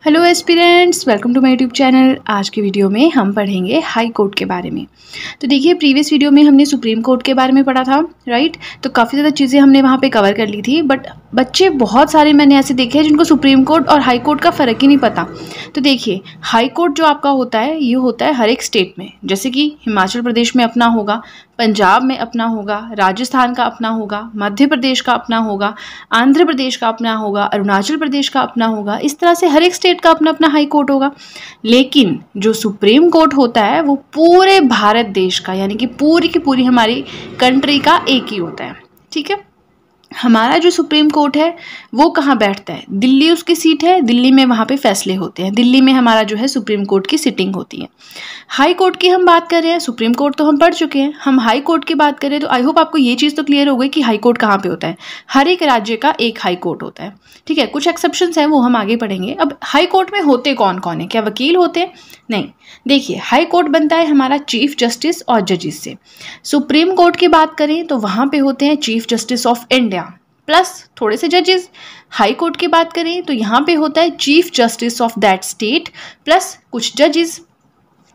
Hello aspirants, welcome to my YouTube channel. आज की video में हम पढ़ेंगे हाई कोर्ट के बारे में। तो देखिए, प्रीवियस वीडियो में हमने सुप्रीम कोर्ट के बारे में पढ़ा था, राइट। तो काफ़ी ज़्यादा चीज़ें हमने वहाँ पे कवर कर ली थी, बट बच्चे बहुत सारे मैंने ऐसे देखे हैं जिनको सुप्रीम कोर्ट और हाई कोर्ट का फ़र्क ही नहीं पता। तो देखिए, हाई कोर्ट जो आपका होता है ये होता है हर एक स्टेट में। जैसे कि हिमाचल प्रदेश में अपना होगा, पंजाब में अपना होगा, राजस्थान का अपना होगा, मध्य प्रदेश का अपना होगा, आंध्र प्रदेश का अपना होगा, अरुणाचल प्रदेश का अपना होगा। इस तरह से हर एक स्टेट का अपना अपना हाई कोर्ट होगा। लेकिन जो सुप्रीम कोर्ट होता है वो पूरे भारत देश का, यानी कि पूरी की पूरी हमारी कंट्री का एक ही होता है। ठीक है। हमारा जो सुप्रीम कोर्ट है वो कहाँ बैठता है? दिल्ली उसकी सीट है, दिल्ली में वहाँ पे फैसले होते हैं, दिल्ली में हमारा जो है सुप्रीम कोर्ट की सिटिंग होती है। हाई कोर्ट की हम बात कर रहे हैं, सुप्रीम कोर्ट तो हम पढ़ चुके हैं, हम हाई कोर्ट की बात करें तो आई होप आपको ये चीज़ तो क्लियर हो गई कि हाई कोर्ट कहाँ पे होता है। हर एक राज्य का एक हाई कोर्ट होता है। ठीक है, कुछ एक्सेप्शंस हैं वो हम आगे पढ़ेंगे। अब हाई कोर्ट में होते कौन कौन है? क्या वकील होते हैं? नहीं। देखिए, हाई कोर्ट बनता है हमारा चीफ जस्टिस और जजेस से। सुप्रीम कोर्ट की बात करें तो वहाँ पे होते हैं chief justice of India plus थोड़े से जजेस। हाई कोर्ट की बात करें तो यहाँ पे होता है chief justice of that state plus कुछ जजेस।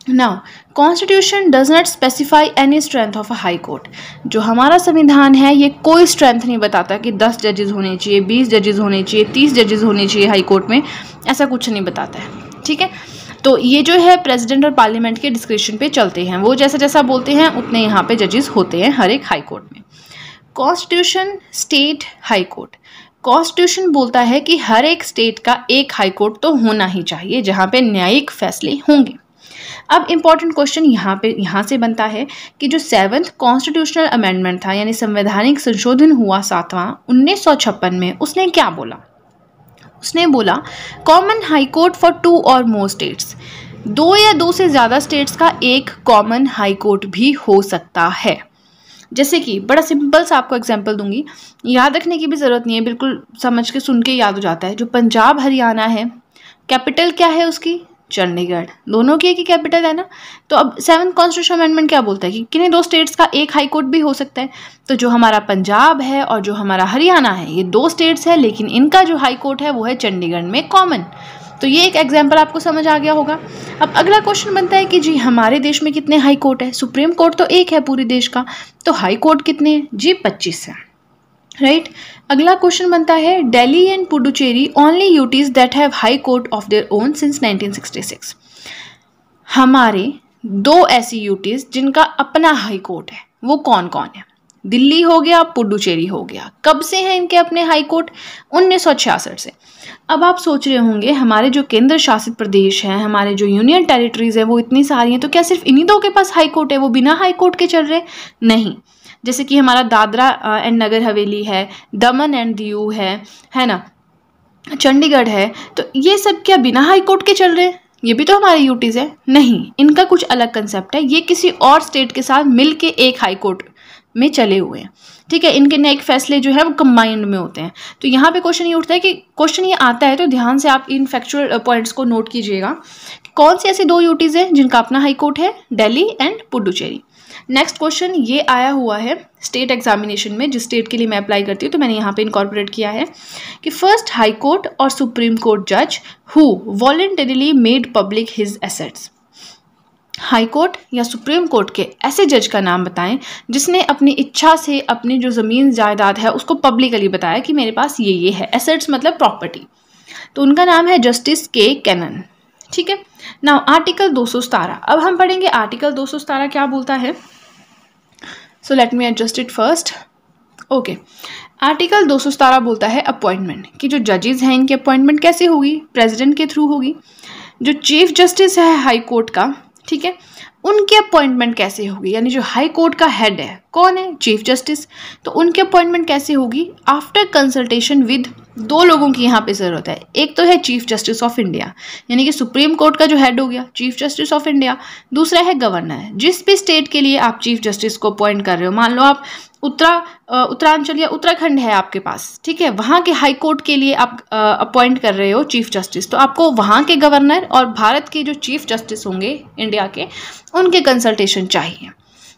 Now, constitution does not specify any strength of a high court. जो हमारा संविधान है ये कोई स्ट्रेंथ नहीं बताता कि 10 जजेस होने चाहिए, 20 जजेस होने चाहिए, 30 जजेस होने चाहिए हाई कोर्ट में। ऐसा कुछ नहीं बताता है। ठीक है, तो ये जो है प्रेसिडेंट और पार्लियामेंट के डिस्क्रिप्शन पे चलते हैं। वो जैसा जैसा बोलते हैं उतने यहाँ पे जजेस होते हैं हर एक हाई कोर्ट में। Constitution state high court. Constitution बोलता है कि हर एक स्टेट का एक हाई कोर्ट तो होना ही चाहिए जहाँ पे न्यायिक फैसले होंगे। अब इम्पॉर्टेंट क्वेश्चन यहाँ से बनता है कि जो 7th कॉन्स्टिट्यूशनल अमेंडमेंट था, यानी संवैधानिक संशोधन हुआ 7वां 1956 में, उसने क्या बोला? उसने बोला कॉमन हाई कोर्ट फॉर 2 और मोर स्टेट्स। 2 या 2 से ज़्यादा स्टेट्स का एक कॉमन हाई कोर्ट भी हो सकता है। जैसे कि बड़ा सिंपल सा आपको एग्जांपल दूंगी, याद रखने की भी ज़रूरत नहीं है, बिल्कुल समझ के सुन के याद हो जाता है। जो पंजाब हरियाणा है, कैपिटल क्या है उसकी? चंडीगढ़। दोनों की एक ही कैपिटल है ना। तो अब 7th कॉन्स्टिट्यूशन अमेंडमेंट क्या बोलता है कि किन्हीं 2 स्टेट्स का एक हाई कोर्ट भी हो सकता है। तो जो हमारा पंजाब है और जो हमारा हरियाणा है, ये 2 स्टेट्स है, लेकिन इनका जो हाई कोर्ट है वो है चंडीगढ़ में कॉमन। तो ये एक एग्जाम्पल आपको समझ आ गया होगा। अब अगला क्वेश्चन बनता है कि जी हमारे देश में कितने हाई कोर्ट है? सुप्रीम कोर्ट तो एक है पूरे देश का, तो हाई कोर्ट कितने हैं? जी 25 है, राइट। अगला क्वेश्चन बनता है Delhi and Puducherry only UTs that have high court of their own since 1966। हमारे 2 ऐसी यूटीज जिनका अपना हाई कोर्ट है, वो कौन कौन है? दिल्ली हो गया, पुडुचेरी हो गया। कब से हैं इनके अपने हाई कोर्ट? 1966 से। अब आप सोच रहे होंगे हमारे जो केंद्र शासित प्रदेश हैं, हमारे जो यूनियन टेरिटरीज हैं वो इतनी सारी हैं, तो क्या सिर्फ इन्हीं 2 के पास हाई कोर्ट है, वो बिना हाई कोर्ट के चल रहे? नहीं। जैसे कि हमारा दादरा एंड नगर हवेली है, दमन एंड दीव है ना, चंडीगढ़ है, तो ये सब क्या बिना हाई कोर्ट के चल रहे हैं? ये भी तो हमारे यूटीज है। नहीं, इनका कुछ अलग कंसेप्ट है। ये किसी और स्टेट के साथ मिल के एक हाई कोर्ट में चले हुए हैं। ठीक है, इनके न्यायिक फैसले जो है वो कंबाइंड में होते हैं। तो यहाँ पे क्वेश्चन ये उठता है कि क्वेश्चन ये आता है तो ध्यान से आप इन फैक्चुअल पॉइंट्स को नोट कीजिएगा। कौन सी ऐसी 2 यूटीज हैं जिनका अपना हाई कोर्ट है? Delhi and Puducherry. Next question ये आया हुआ है स्टेट एग्जामिनेशन में, जिस स्टेट के लिए मैं अप्लाई करती हूँ, तो मैंने यहाँ पे इनकॉर्पोरेट किया है कि फर्स्ट हाई कोर्ट और सुप्रीम कोर्ट जज who voluntarily made public his assets. High court या सुप्रीम कोर्ट के ऐसे जज का नाम बताएं जिसने अपनी इच्छा से अपनी जो ज़मीन जायदाद है उसको पब्लिकली बताया कि मेरे पास ये है। एसेट्स मतलब प्रॉपर्टी। तो उनका नाम है जस्टिस के कैनन। ठीक है। Now article 217। अब हम पढ़ेंगे आर्टिकल 217 क्या बोलता है। So let me adjust it first. Okay, article 217 बोलता है अपॉइंटमेंट, कि जो जजेस हैं इनकी अपॉइंटमेंट कैसे होगी? प्रेसिडेंट के थ्रू होगी। जो चीफ जस्टिस है हाई कोर्ट का, ठीक है, उनकी अपॉइंटमेंट कैसे होगी? यानी जो हाई कोर्ट का हेड है कौन है? Chief justice. तो उनकी अपॉइंटमेंट कैसे होगी? आफ्टर कंसल्टेशन विद 2 लोगों की यहाँ पे ज़रूरत है। एक तो है चीफ जस्टिस ऑफ इंडिया, यानी कि सुप्रीम कोर्ट का जो हेड हो गया चीफ जस्टिस ऑफ इंडिया। दूसरा है गवर्नर। जिस भी स्टेट के लिए आप चीफ जस्टिस को अपॉइंट कर रहे हो, मान लो आप उत्तरांचल या उत्तराखंड है आपके पास, ठीक है, वहाँ के हाई कोर्ट के लिए आप अपॉइंट कर रहे हो चीफ जस्टिस, तो आपको वहाँ के गवर्नर और भारत के जो चीफ जस्टिस होंगे इंडिया के, उनके कंसल्टेशन चाहिए,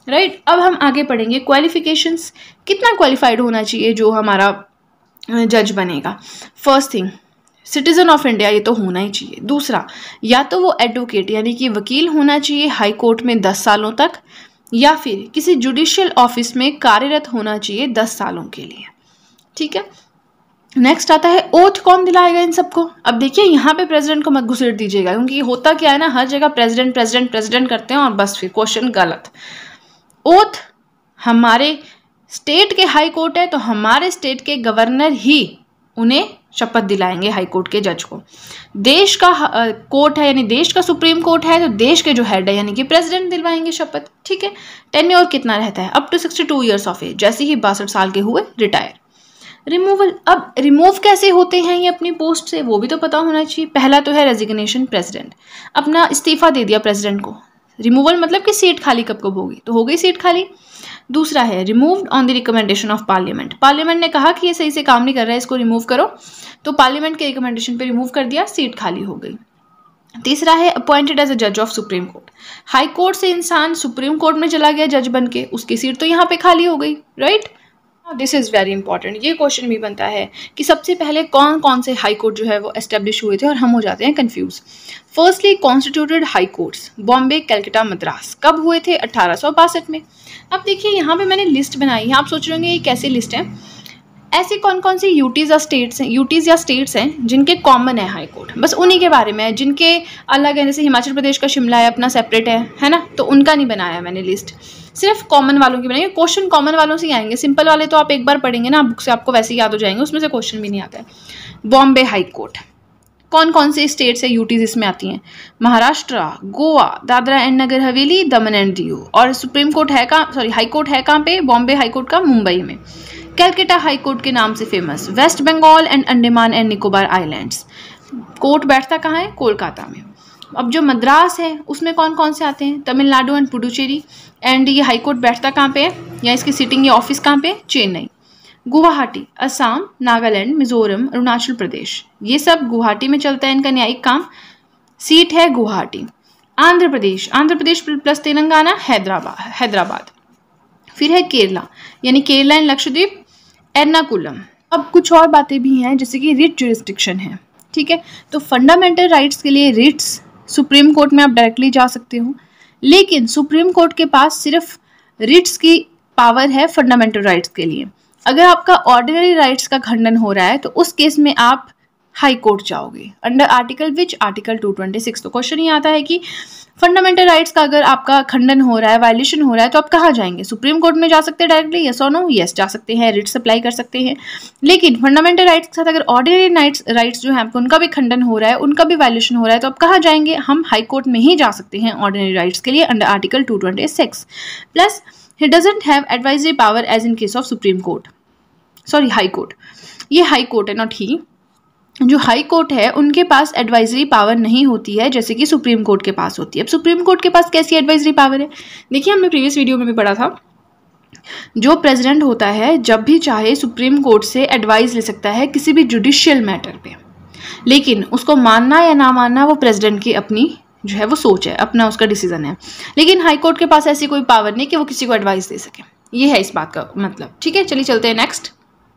राइट। अब हम आगे पढ़ेंगे क्वालिफिकेशंस। कितना क्वालिफाइड होना चाहिए जो हमारा जज बनेगा? First thing, citizen of India ये तो होना ही चाहिए। दूसरा, या तो वो एडवोकेट यानी कि वकील होना चाहिए हाई कोर्ट में 10 सालों तक, या फिर किसी जुडिशियल ऑफिस में कार्यरत होना चाहिए 10 सालों के लिए। ठीक है, नेक्स्ट आता है ओथ कौन दिलाएगा इन सबको। अब देखिए यहाँ पे प्रेसिडेंट को मत घुसेड़ दीजिएगा, क्योंकि होता क्या है ना, हर जगह प्रेसिडेंट प्रेसिडेंट प्रेसिडेंट करते हैं और बस फिर क्वेश्चन गलत। ओथ हमारे स्टेट के हाई कोर्ट है तो हमारे स्टेट के गवर्नर ही उन्हें शपथ दिलाएंगे हाई कोर्ट के जज को। देश का कोर्ट है यानी देश का सुप्रीम कोर्ट है तो देश के जो हेड है यानी कि प्रेसिडेंट दिलवाएंगे शपथ। ठीक है, टेन्योर कितना रहता है, up to 62 years of age, जैसे ही 62 साल के हुए रिटायर। रिमूवल, अब रिमूव कैसे होते हैं ये अपनी पोस्ट से, वो भी तो पता होना चाहिए। पहला तो है रेजिग्नेशन, प्रेसिडेंट अपना इस्तीफा दे दिया प्रेसिडेंट को। रिमूवल मतलब कि सीट खाली कब कब होगी, तो हो गई सीट खाली। दूसरा है removed on the recommendation of parliament, parliament ने कहा कि ये सही से काम नहीं कर रहा है, इसको रिमूव करो, तो पार्लियामेंट के रिकमेंडेशन पे रिमूव कर दिया, सीट खाली हो गई। तीसरा है अपॉइंटेड एज अ जज of Supreme court, high court से इंसान सुप्रीम कोर्ट में चला गया जज बन के, उसकी सीट तो यहाँ पे खाली हो गई, right. This is very important, ये क्वेश्चन भी बनता है कि सबसे पहले कौन कौन से हाई कोर्ट जो है वो एस्टेब्लिश हुए थे, और हम हो जाते हैं confuse. Firstly constituted high courts Bombay, Calcutta, Madras, कब हुए थे, 1862 में। अब देखिए यहाँ पे मैंने लिस्ट बनाई है, आप सोच रहे होंगे ये कैसी लिस्ट है। ऐसी कौन कौन सी यूटीज़ या स्टेट्स हैं जिनके कॉमन है हाई कोर्ट, बस उन्हीं के बारे में है। जिनके अलग है, जैसे हिमाचल प्रदेश का शिमला है अपना सेपरेट है ना, तो उनका नहीं बनाया मैंने लिस्ट, सिर्फ कॉमन वालों की बनाई। क्वेश्चन कॉमन वालों से ही आएंगे, सिंपल वाले तो आप एक बार पढ़ेंगे ना बुक से, आपको वैसे ही याद हो जाएंगे, उसमें से क्वेश्चन भी नहीं आता है। बॉम्बे हाई कोर्ट, कौन कौन से स्टेट्स है यूटीज इसमें आती हैं, Maharashtra, Goa, Dadra and Nagar Haveli, Daman and Diu. और सुप्रीम कोर्ट है हाई कोर्ट है कहाँ पे, बॉम्बे हाई कोर्ट का मुंबई में। कलकत्ता हाई कोर्ट के नाम से famous, West Bengal and Andaman and Nicobar islands. Court बैठता कहाँ है, कोलकाता में। अब जो मद्रास है उसमें कौन कौन से आते हैं, तमिलनाडु एंड पुडुचेरी। एंड ये हाई कोर्ट बैठता कहाँ पे है, या इसकी सिटिंग या ऑफिस कहाँ पे, चेन्नई। गुवाहाटी, असम, नागालैंड, मिजोरम, अरुणाचल प्रदेश, ये सब गुवाहाटी में चलता है इनका न्यायिक काम, सीट है गुवाहाटी। आंध्र प्रदेश प्लस तेलंगाना, हैदराबाद। फिर है केरला, यानी केरला एंड लक्षद्वीप, एर्नाकुलम। अब कुछ और बातें भी हैं, जैसे कि रिट जुरिस्डिक्शन है। ठीक है, तो फंडामेंटल राइट्स के लिए रिट्स सुप्रीम कोर्ट में आप डायरेक्टली जा सकते हो, लेकिन सुप्रीम कोर्ट के पास सिर्फ रिट्स की पावर है फंडामेंटल राइट्स के लिए। अगर आपका ऑर्डिनरी राइट्स का खंडन हो रहा है तो उस केस में आप हाई कोर्ट जाओगे, अंडर आर्टिकल विच, आर्टिकल 226। तो क्वेश्चन ये आता है कि फंडामेंटल राइट्स का अगर आपका खंडन हो रहा है, वायलेशन हो रहा है, तो आप कहाँ जाएंगे, सुप्रीम कोर्ट में जा सकते हैं डायरेक्टली, यस और नो, यस जा सकते हैं, रिट्स अप्लाई कर सकते हैं। लेकिन फंडामेंटल राइट्स के साथ अगर ऑर्डिनरी राइट्स जो है उनका भी खंडन हो रहा है, उनका भी वायलेशन हो रहा है, तो आप कहाँ जाएंगे, हम हाई कोर्ट में ही जा सकते हैं ऑर्डिनरी राइट्स के लिए, under article 226। Plus he doesn't have advisory power as in case of Supreme Court, sorry High Court, ये हाई कोर्ट है नॉट ही। जो हाई कोर्ट है उनके पास एडवाइजरी पावर नहीं होती है जैसे कि सुप्रीम कोर्ट के पास होती है। अब सुप्रीम कोर्ट के पास कैसी एडवाइजरी पावर है, देखिए हमने प्रीवियस वीडियो में भी पढ़ा था, जो प्रेसिडेंट होता है जब भी चाहे सुप्रीम कोर्ट से एडवाइस ले सकता है किसी भी जुडिशियल मैटर पे, लेकिन उसको मानना या ना मानना वो प्रेसिडेंट की अपनी जो है वो सोच है, अपना उसका डिसीजन है। लेकिन हाई कोर्ट के पास ऐसी कोई पावर नहीं कि वो किसी को एडवाइस दे सके, ये है इस बात का मतलब। ठीक है, चलिए चलते हैं नेक्स्ट।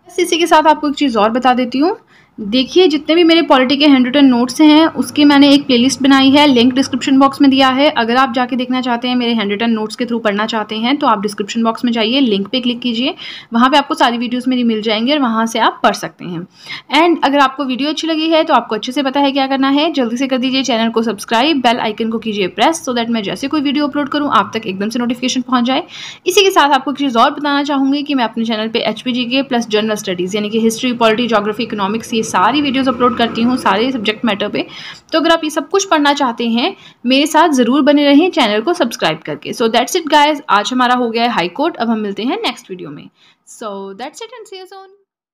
इसी के साथ आपको एक चीज़ और बता देती हूँ, देखिए जितने भी मेरे पॉलिटी के हैंड रिटन नोट्स हैं उसकी मैंने एक प्लेलिस्ट बनाई है, लिंक डिस्क्रिप्शन बॉक्स में दिया है। अगर आप जाके देखना चाहते हैं, मेरे हैंड रिटन नोट्स के थ्रू पढ़ना चाहते हैं, तो आप डिस्क्रिप्शन बॉक्स में जाइए, लिंक पे क्लिक कीजिए, वहाँ पे आपको सारी वीडियोस मेरी मिल जाएंगी और वहाँ से आप पढ़ सकते हैं। एंड अगर आपको वीडियो अच्छी लगी है तो आपको अच्छे से पता है क्या करना है, जल्दी से कर दीजिए चैनल को सब्सक्राइब, बेल आइकन को कीजिए प्रेस, सो दैट मैं जैसे कोई वीडियो अपलोड करूँ आप तक एकदम से नोटिफिकेशन पहुँच जाए। इसी के साथ आपको एक चीज़ और बताना चाहूँगी कि मैं अपने चैनल पर HPGK प्लस जनरल स्टडीज़ यानी कि हिस्ट्री, पॉलिटी, ज्योग्राफी, इकोनॉमिक्स, ये सारी वीडियोज़ अपलोड करती हूँ सारे सब्जेक्ट मैटर पे। तो अगर आप ये सब कुछ पढ़ना चाहते हैं मेरे साथ ज़रूर बने रहें चैनल को सब्सक्राइब करके। सो दैट्स इट गाइज, आज हमारा हो गया है हाई कोर्ट, अब हम मिलते हैं नेक्स्ट वीडियो में। So that's it and see you soon.